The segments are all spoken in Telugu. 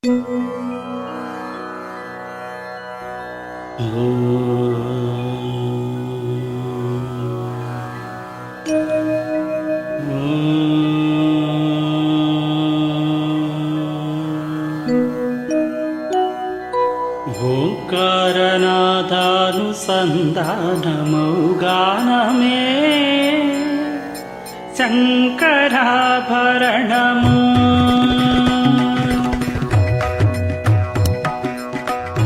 ఓంకారనాథానుసంధానమౌ గానమే శంకరాభరణము.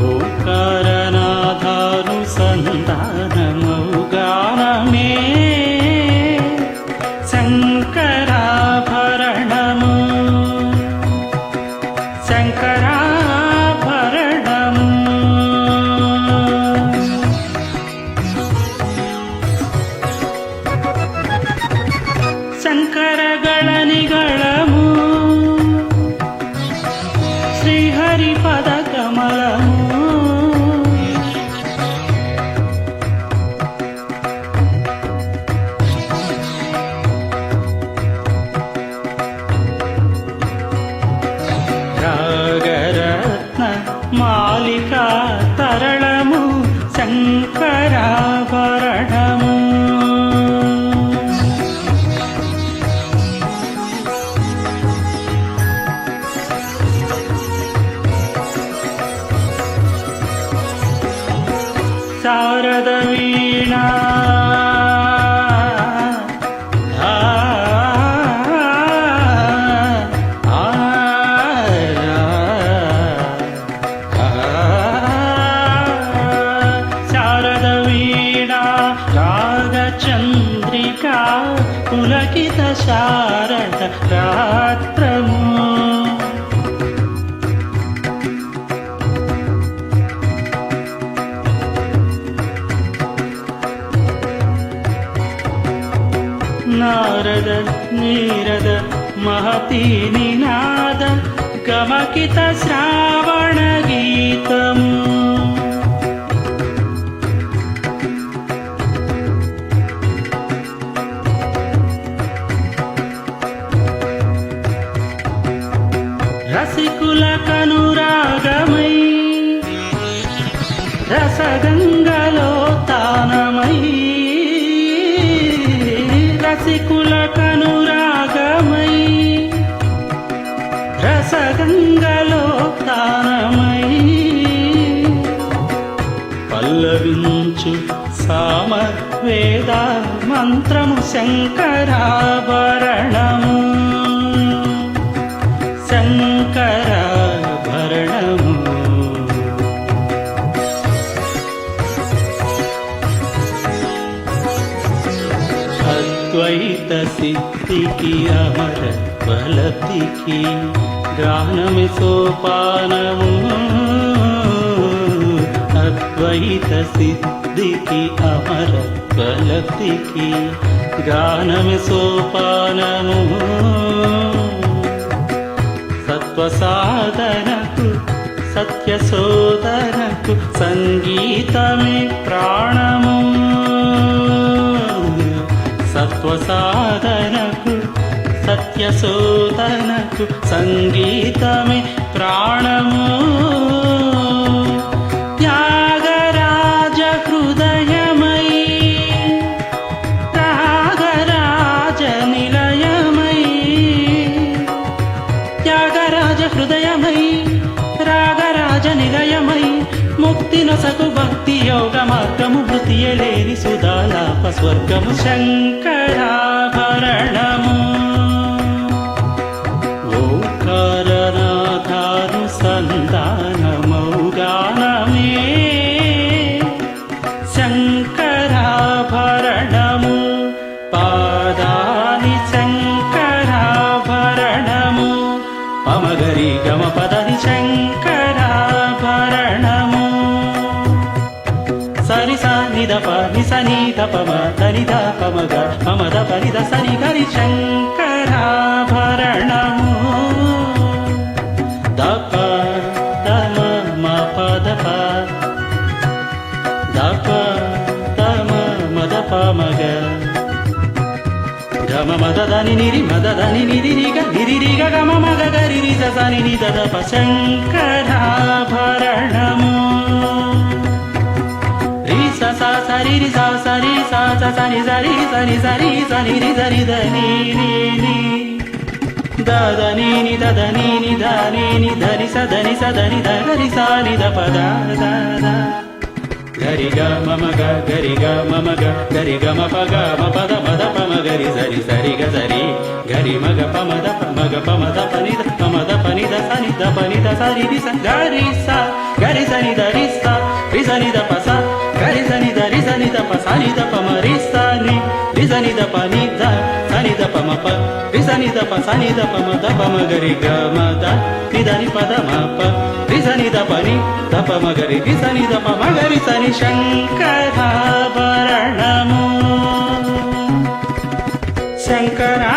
ఓంకారనాథానుసంధానమౌ గానమే శంకరాభరణము. శంకరాభరణము శంకరగళనిగళము శ్రీహరి పదకమలము. రాగరత్న మాలికా తరళము శంకరాభరణము. శారద వీణా శారద వీణా రాగచంద్రికా పులకిత శారద రాత్రము. నారద నీరద మహతి నినాద గమకిత శ్రావణ గీతము. రసికుల కనురాగమై రసగంగలో తానమై. రసికుల కనురాగమై రసగంగలో తానమై. పల్లవించు సామవేద మంత్రము శంకరాభరణము. శంకరాభరణము అద్వైత సిద్ధికి అమర బలతికి గానమి సోపానము. అద్వైత సిద్ధికి అమర బలతికి గానమి సోపానము. సత్వసాధనకు సత్యశోధనకు సంగీతమే ప్రాణము. సత్వసాధనకు సత్యశోధనకు సంగీతమే ప్రాణము. త్యాగరాజ హృదయమై రాగరాజ నిలయమై. త్యాగరాజ హృదయమై రాగరాజ నిలయమై ముక్తి నొసగు భక్తి యోగ మార్గము. మృతియలేని సుధాలాప స్వర్గము శంకరాభరణము. ఓంకారనాథానుసంధానమౌ గానమే శంకరాభరణము. పాదాని శంకరాభరణము. పమగరి గమ పదని శంకరాభరణము. సరి సని దప నిసని దపమ దని దపమగ మమద పరిద సరి గరి శంకరాభరణము. దప దమ మ పదప దప దమ మద పమగ గమ మద దని నిరి మద దని నిరి రిగ గమ మగ గరి రి స సని ని దద ప శంకరాభరణము రి స స సరి రి స సరి స స సని సరి సని సరి సని రి సరి ద ని ని ని ద ద ని ని ద ద ని ని ద ని ని ధ ని స ధ ని స ధ ని ధ గ రి స ని ద ప ద ద ద గరి గ మమ గ గరి గ మమ గ గరి గ మ ప గ మ ప ద మ ద ప మ గరి సరి సరి గ సరి గరి మ గ ప మ ద ప మ గ ప మ ద ప ని ద ప మ ద ప ని ద స ని ద ప ని ద స రి రి స గరి స గరి స ని ద రి స రి స ని ద ప స గరి స ని ద రి స ని ద ప స ని ద ప మ రి స ని రి స ని ద ప ని ద స ని ద ప మ ప రి స ని ద ప స ని ద ప మ ద ప మ గరి గ మ ద ని ద ని ప ద మ ప రి స ని ద ప ని ద ప మ గరి రి స ని ద ప మ గరి స ని శంకరాభరణము శంకరా